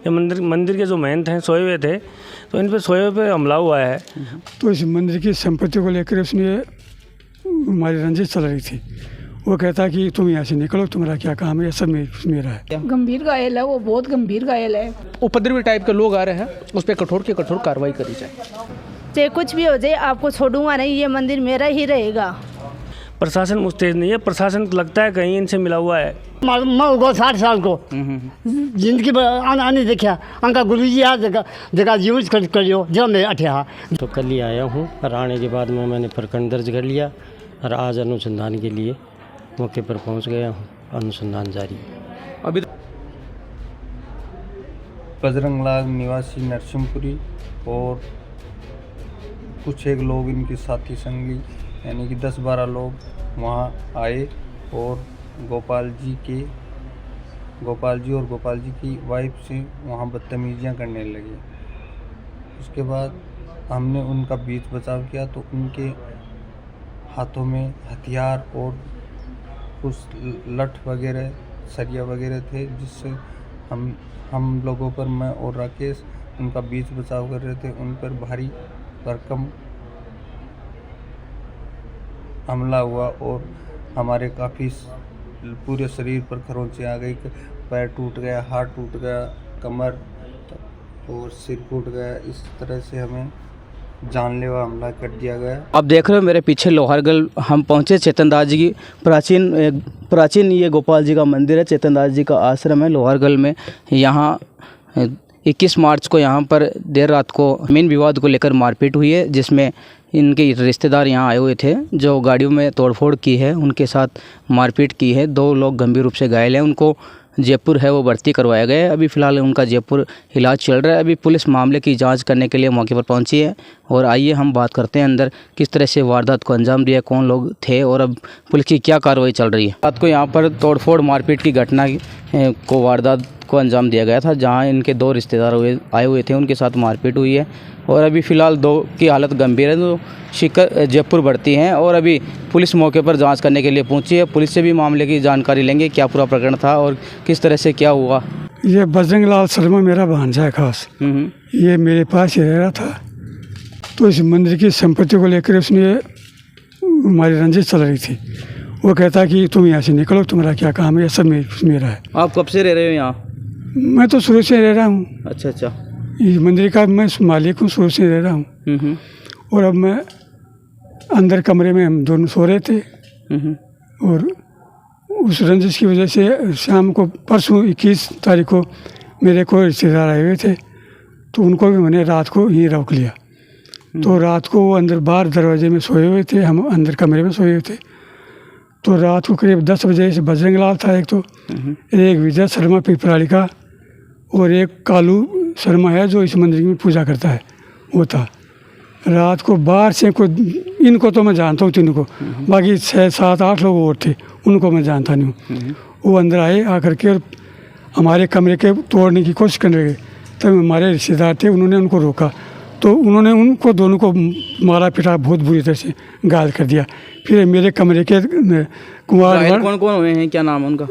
ये मंदिर के जो महंत हैं सोए हुए थे, तो इन पे सोए हुए पे हमला हुआ है। तो इस मंदिर की संपत्ति को लेकर उसने हमारी रंजिश चल रही थी। वो कहता कि तुम यहाँ से निकलो, तुम्हारा क्या काम है, ये सब मेरा है। गंभीर घायल है वो, बहुत गंभीर घायल है। उपद्रवी टाइप के लोग आ रहे हैं, उस पर कठोर की कठोर कार्रवाई करी जाए। चाहे कुछ भी हो जाए, आपको छोड़ूंगा नहीं, ये मंदिर मेरा ही रहेगा। प्रशासन मुस्तैद नहीं है, प्रशासन को लगता है कहीं इनसे मिला हुआ है। मैं उगो 60 साल को जिंदगी आने देखा अंका गुरु जी आ जगह यूज करियो जो मैं अठिया। तो कल ही आया हूँ, और आने के बाद में मैंने प्रकरण दर्ज कर लिया और आज अनुसंधान के लिए मौके पर पहुँच गया हूँ। अनुसंधान जारी अभी बजरंगलाल निवासी नरसिंहपुरी और कुछ एक लोग इनके साथी संगी यानी कि 10-12 लोग वहाँ आए और गोपाल जी और गोपाल जी की वाइफ से वहाँ बदतमीजियाँ करने लगे। उसके बाद हमने उनका बीच बचाव किया तो उनके हाथों में हथियार और कुछ लठ वगैरह सरिया वगैरह थे, जिससे हम लोगों पर, मैं और राकेश उनका बीच बचाव कर रहे थे, उन पर भारी भरकम हमला हुआ और हमारे काफ़ी पूरे शरीर पर खरोंचें आ गई, पैर टूट गया, हाथ टूट गया, कमर और सिर फूट गया। इस तरह से हमें जानलेवा हमला कर दिया गया। आप देख रहे हो मेरे पीछे लोहारगल हम पहुंचे। चेतन दास जी की प्राचीन ये गोपाल जी का मंदिर है, चेतन दास जी का आश्रम है लोहारगल में। यहाँ 21 मार्च को यहाँ पर देर रात को जमीन विवाद को लेकर मारपीट हुई है, जिसमें इनके रिश्तेदार यहाँ आए हुए थे जो गाड़ियों में तोड़फोड़ की है, उनके साथ मारपीट की है। 2 लोग गंभीर रूप से घायल हैं, उनको जयपुर है वो भर्ती करवाया गया है। अभी फ़िलहाल उनका जयपुर इलाज चल रहा है। अभी पुलिस मामले की जांच करने के लिए मौके पर पहुंची है और आइए हम बात करते हैं अंदर किस तरह से वारदात को अंजाम दिया, कौन लोग थे और अब पुलिस की क्या कार्रवाई चल रही है। रात को यहाँ पर तोड़फोड़ मारपीट की घटना को वारदात को अंजाम दिया गया था, जहाँ इनके 2 रिश्तेदार आए हुए थे, उनके साथ मारपीट हुई है और अभी फ़िलहाल 2 की हालत गंभीर है, तो शिकर जयपुर भर्ती हैं और अभी पुलिस मौके पर जांच करने के लिए पहुंची है। पुलिस से भी मामले की जानकारी लेंगे, क्या पूरा प्रकरण था और किस तरह से क्या हुआ। ये बजरंगलाल शर्मा मेरा भांजा है खास। ये मेरे पास ही रह रहा था, तो इस मंदिर की संपत्ति को लेकर उसने हमारी रंजिश चल रही थी। वो कहता कि तुम यहाँ से निकलो, तुम्हारा क्या काम है, ये सब मेरा है। आप कब से रह रहे हो यहाँ? मैं तो शुरू से रह रहा हूँ। अच्छा। इस मंदिर का मैं मालिक हूँ, शुरू से रह रहा हूँ। और अब मैं अंदर कमरे में हम दोनों सो रहे थे और उस रंजिश की वजह से शाम को परसों 21 तारीख को मेरे को रिश्तेदार आए हुए थे, तो उनको भी मैंने रात को ही रोक लिया। तो रात को वो अंदर बाहर दरवाजे में सोए हुए थे, हम अंदर कमरे में सोए हुए थे। तो रात को करीब 10 बजे से बजरंगलाल था एक, तो एक विजय शर्मा पिपराड़ी का और एक कालू शर्मा है जो इस मंदिर में पूजा करता है, वो था। रात को बाहर से कोई, इनको तो मैं जानता हूँ तीनों को, बाकी 6, 7, 8 लोग और थे, उनको मैं जानता नहीं हूँ। वो अंदर आए आकर के और हमारे कमरे के तोड़ने की कोशिश करने लगे। तब हमारे रिश्तेदार थे, उन्होंने उनको रोका, तो उन्होंने उनको दोनों को मारा पिटा, बहुत बुरी तरह से घायल कर दिया। फिर मेरे कमरे के कुमार, कौन हुए हैं, क्या नाम है उनका?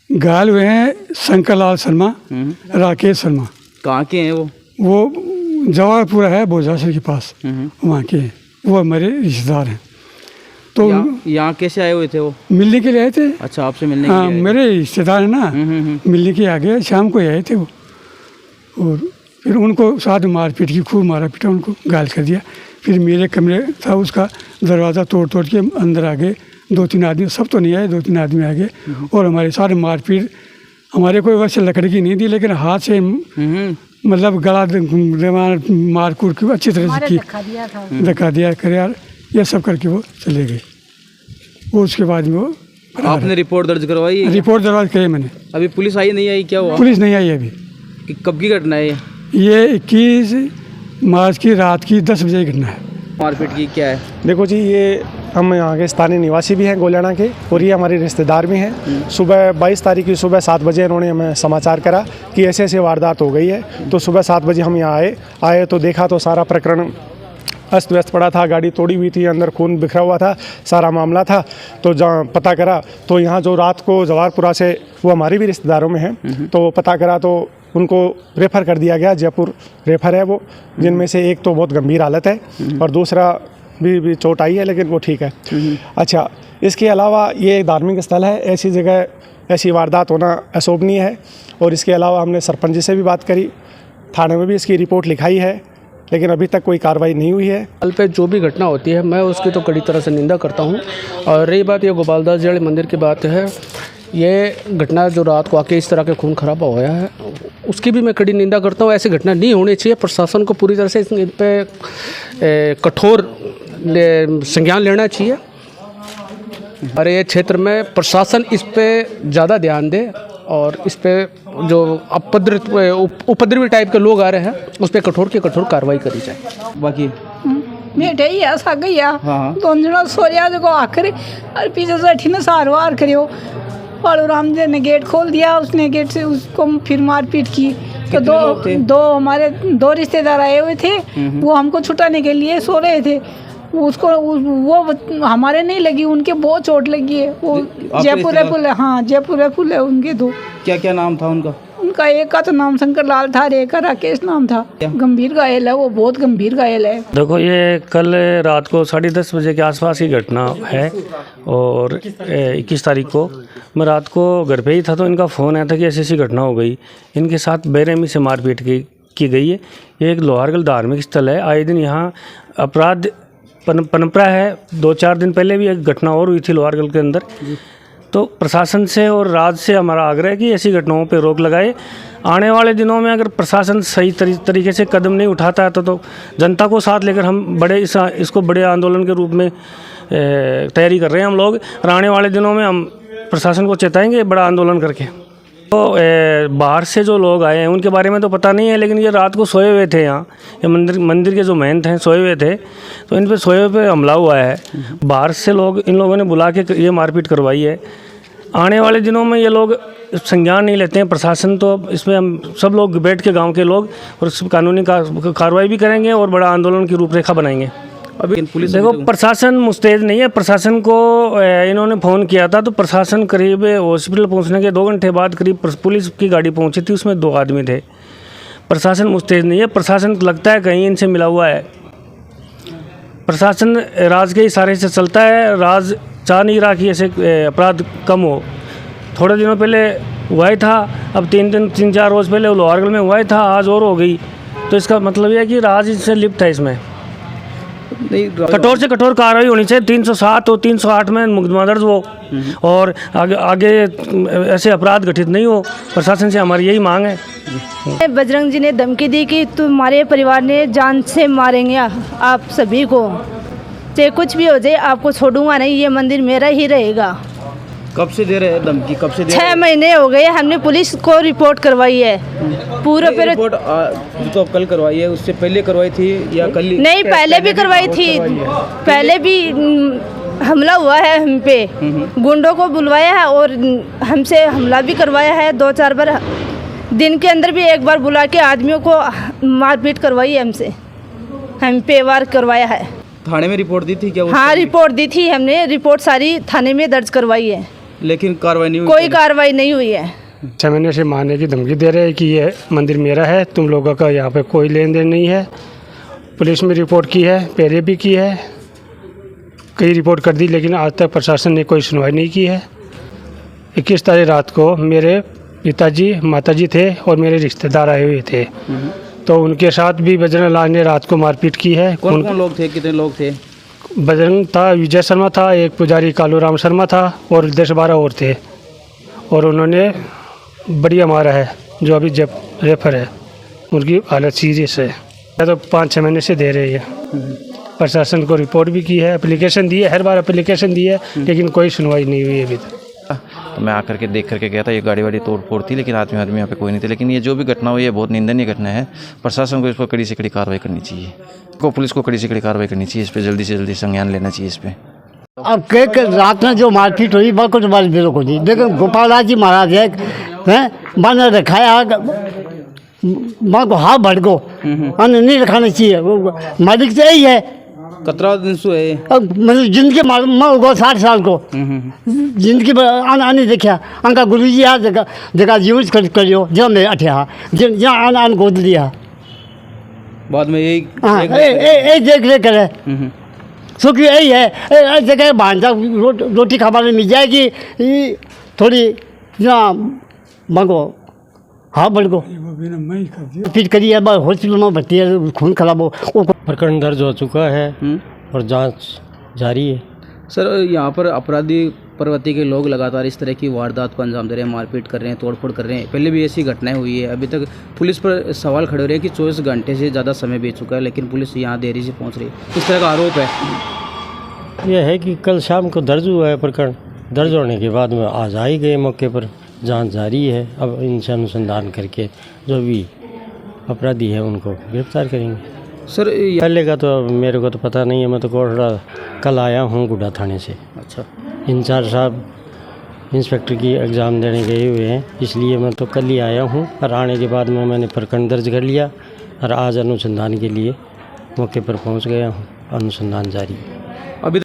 घायल हुए हैं शंकर लाल शर्मा, राकेश शर्मा। कहाँ के हैं वो जवाहरपुरा है, बोझासर के पास, वहाँ के हैं। वो हमारे रिश्तेदार हैं। तो यहाँ कैसे आए हुए थे वो? मिलने के लिए आए थे। अच्छा, आपसे मिलने? हाँ, मेरे रिश्तेदार हैं ना, मिलने के आ गए, शाम को आए थे वो। और फिर उनको साथ मारपीट की, खूब मारा पीटा, उनको घायल कर दिया। फिर मेरे कमरे था, उसका दरवाज़ा तोड़ के अंदर आ गए 2-3 आदमी, सब तो नहीं आए, 2-3 आदमी आ गए और हमारे सारे मारपीट, हमारे कोई वैसे लकड़ी की नहीं दी, लेकिन हाथ से मतलब गला मार कूट के अच्छी तरह से धक्का दिया कर यार, ये सब करके वो चले गए। वो उसके बाद में वो आपने रिपोर्ट दर्ज करवाई? रिपोर्ट दर्ज करी मैंने। अभी पुलिस आई नहीं आई? क्या हुआ? पुलिस नहीं आई अभी। कब की घटना है ये 21 मार्च की रात की 10 बजे की घटना है। मारपीट की क्या है? देखो जी, ये हम यहाँ के स्थानीय निवासी भी हैं गोलियाना के, और ये हमारे रिश्तेदार भी हैं। सुबह 22 तारीख की सुबह 7 बजे इन्होंने हमें समाचार करा कि ऐसे ऐसे वारदात हो गई है। तो सुबह 7 बजे हम यहाँ आए तो देखा तो सारा प्रकरण अस्त व्यस्त पड़ा था, गाड़ी तोड़ी हुई थी, अंदर खून बिखरा हुआ था, सारा मामला था। तो जहाँ पता करा तो यहाँ जो रात को जवाहरपुरा से, वो हमारे भी रिश्तेदारों में हैं, तो पता करा तो उनको रेफ़र कर दिया गया, जयपुर रेफ़र है वो, जिनमें से एक तो बहुत गंभीर हालत है और दूसरा भी चोट आई है, लेकिन वो ठीक है। अच्छा, इसके अलावा ये एक धार्मिक स्थल है, ऐसी जगह ऐसी वारदात होना अशोभनीय है। और इसके अलावा हमने सरपंच जी से भी बात करी, थाने में भी इसकी रिपोर्ट लिखाई है, लेकिन अभी तक कोई कार्रवाई नहीं हुई है। स्थल पे जो भी घटना होती है मैं उसकी तो कड़ी तरह से निंदा करता हूँ। और रही बात ये गोपालदास जी मंदिर की बात है, ये घटना जो रात को आके इस तरह के खून खराबा होया है उसकी भी मैं कड़ी निंदा करता हूँ। ऐसी घटना नहीं होनी चाहिए। प्रशासन को पूरी तरह से इन पे कठोर संज्ञान लेना चाहिए। और ये क्षेत्र में प्रशासन इस पे ज़्यादा ध्यान दे और इस पे जो उपद्रवी टाइप के लोग आ रहे हैं उस पर कठोर की कठोर कार्रवाई करी जाए। बाकी बेटे ही ऐसा गया हाँ। दोनों जना सोरिया जो आखिर और पीछे से अठी ने सार वार करियो और रामदेव ने गेट खोल दिया, उसने गेट से उसको फिर मारपीट की। तो दो हमारे दो रिश्तेदार आए हुए थे, वो हमको छुटाने के लिए सो रहे थे। उसको वो हमारे नहीं लगी, उनके बहुत चोट लगी है। वो जयपुर है, हाँ जयपुर है उनके दो। क्या क्या नाम था उनका? उनका एक का तो नाम शंकर लाल था, एक का राकेश नाम था। गंभीर घायल है, वो बहुत गंभीर घायल है। देखो, ये कल रात को 10:30 बजे के आसपास की घटना है और 21 तारीख को मैं रात को घर पे ही था तो इनका फ़ोन आया था कि ऐसी घटना हो गई, इनके साथ बेरहमी से मारपीट की गई है। ये एक लोहारगल धार्मिक स्थल है, आए दिन यहाँ अपराध पनपरा है। 2-4 दिन पहले भी एक घटना और हुई थी लोहारगल के अंदर। तो प्रशासन से और राज्य से हमारा आग्रह है कि ऐसी घटनाओं पर रोक लगाए। आने वाले दिनों में अगर प्रशासन सही तरीके से कदम नहीं उठाता है तो जनता को साथ लेकर हम इसको बड़े आंदोलन के रूप में तैयारी कर रहे हैं हम लोग। और आने वाले दिनों में हम प्रशासन को चेताएंगे बड़ा आंदोलन करके। तो बाहर से जो लोग आए हैं उनके बारे में तो पता नहीं है, लेकिन ये रात को सोए हुए थे यहाँ। ये मंदिर के जो महंत हैं सोए हुए थे, तो इन पे सोए हुए पे हमला हुआ है। बाहर से इन लोगों ने बुला के ये मारपीट करवाई है। आने वाले दिनों में ये लोग संज्ञान नहीं लेते हैं प्रशासन, तो इसमें हम सब लोग बैठ के गांव के लोग और कानूनी कार्रवाई भी करेंगे और बड़ा आंदोलन की रूपरेखा बनाएंगे। अभी पुलिस देखो, प्रशासन मुस्तैद नहीं है। प्रशासन को इन्होंने फ़ोन किया था तो प्रशासन करीब हॉस्पिटल पहुंचने के 2 घंटे बाद करीब पुलिस की गाड़ी पहुंची थी, उसमें 2 आदमी थे। प्रशासन मुस्तैद नहीं है। प्रशासन लगता है कहीं इनसे मिला हुआ है। प्रशासन राज के इशारे से चलता है। राज चाह नहीं रहा कि ऐसे अपराध कम हो। थोड़े दिनों पहले हुआ ही था, अब 3-4 रोज़ पहले लोहारगल में हुआ ही था, आज और हो गई। तो इसका मतलब यह है कि राज इससे लिप्त है। इसमें कठोर से कठोर कार्रवाई होनी चाहिए। 307 और 308 में मुकदमा दर्ज हो और आगे ऐसे अपराध घटित नहीं हो। प्रशासन से हमारी यही मांग है। बजरंग जी ने धमकी दी कि तुम्हारे परिवार ने जान से मारेंगे आप सभी को, चाहे कुछ भी हो जाए, आपको छोड़ूंगा नहीं, ये मंदिर मेरा ही रहेगा। कब से दे रहे हैं धमकी? कब से दे 6 महीने हो गए। हमने पुलिस को रिपोर्ट करवाई है पूरा। रिपोर्ट तो कल करवाई है, उससे पहले करवाई थी या कल? नहीं, पहले भी करवाई थी। पहले भी हमला हुआ है हम पे, गुंडों को बुलवाया है और हमसे हमला भी करवाया है 2-4 बार। दिन के अंदर भी एक बार बुला के आदमियों को मारपीट करवाई है हमसे, हम पे वार करवाया है। थाने में रिपोर्ट दी थी क्या? हाँ, रिपोर्ट दी थी हमने। रिपोर्ट सारी थाने में दर्ज करवाई है, लेकिन कार्रवाई नहीं हुई। कोई कार्रवाई नहीं हुई है। 6 महीने से मारने की धमकी दे रहे हैं कि ये मंदिर मेरा है, तुम लोगों का यहाँ पे कोई लेन देन नहीं है। पुलिस में रिपोर्ट की है, पहले भी की है, कई रिपोर्ट कर दी, लेकिन आज तक प्रशासन ने कोई सुनवाई नहीं की है। 21 तारीख रात को मेरे पिताजी माताजी थे और मेरे रिश्तेदार आए हुए थे, तो उनके साथ भी बजरंग लाल ने रात को मारपीट की है। कौन कौन लोग थे? कितने लोग थे? बजरंग था, विजय शर्मा था, एक पुजारी कालू राम शर्मा था और 10-12 और थे। और उन्होंने बढ़िया मारा है। जो अभी जब रेफर है उनकी हालत सीरियस है। तो 5-6 महीने से दे रही है। प्रशासन को रिपोर्ट भी की है, एप्लीकेशन दी है, हर बार एप्लीकेशन दी है, लेकिन कोई सुनवाई नहीं हुई अभी तक। तो मैं आकर के देख करके गया था, ये गाड़ी वाड़ी तोड़ फोड़ थी, लेकिन आदमी यहाँ पे कोई नहीं थे। लेकिन ये जो भी घटना हुई है बहुत निंदनीय घटना है। प्रशासन को इस पर कड़ी से कड़ी कार्रवाई करनी चाहिए, पुलिस को कड़ी से कड़ी कार्रवाई करनी चाहिए, इस पर जल्दी से जल्दी संज्ञान लेना चाहिए इस पर। अब के रात में जो मारपीट हुई बिल्कुल तुम्हारी बिलों को नहीं, लेकिन गोपालदास जी महाराज है मन रखाया माँ को हाथ भड़को, अन्न नहीं रखाना चाहिए। मालिक तो यही है कतरा दिन से है मतलब जिंदगी मैं होगा 60 साल को जिंदगी आने देखा अंका गुरु जी आ जगह यूज करियो जब मैं अठिया जहाँ आन गोद लिया बाद में यही देख रेख करे सुख यही है जगह भांजा रोटी खाने मिल जाएगी थोड़ी जहाँ मांगो हाँ बढ़ गो फिर करिए हॉस्पिटल में भर्ती है खून खराब हो प्रकरण दर्ज हो चुका है और जांच जारी है। सर यहाँ पर अपराधी प्रवृत्ति के लोग लगातार इस तरह की वारदात को अंजाम दे रहे हैं, मारपीट कर रहे हैं, तोड़फोड़ कर रहे हैं। पहले भी ऐसी घटनाएं हुई है। अभी तक पुलिस पर सवाल खड़े हो रहे हैं कि 24 घंटे से ज़्यादा समय बीत चुका है, लेकिन पुलिस यहाँ देरी से पहुँच रही है। इस तरह का आरोप है। यह है कि कल शाम को दर्ज हुआ है प्रकरण। दर्ज होने के बाद में आज आ ही गए मौके पर, जांच जारी है। अब इनसे अनुसंधान करके जो भी अपराधी है उनको गिरफ्तार करेंगे। सर पहले का तो मेरे को तो पता नहीं है, मैं तो कोटड़ा कल आया हूँ गुड्डा थाने से। अच्छा, इंचार्ज साहब इंस्पेक्टर की एग्ज़ाम देने गए हुए हैं, इसलिए मैं तो कल ही आया हूँ। और आने के बाद में मैंने प्रकरण दर्ज कर लिया और आज अनुसंधान के लिए मौके पर पहुँच गया हूँ। अनुसंधान जारी है।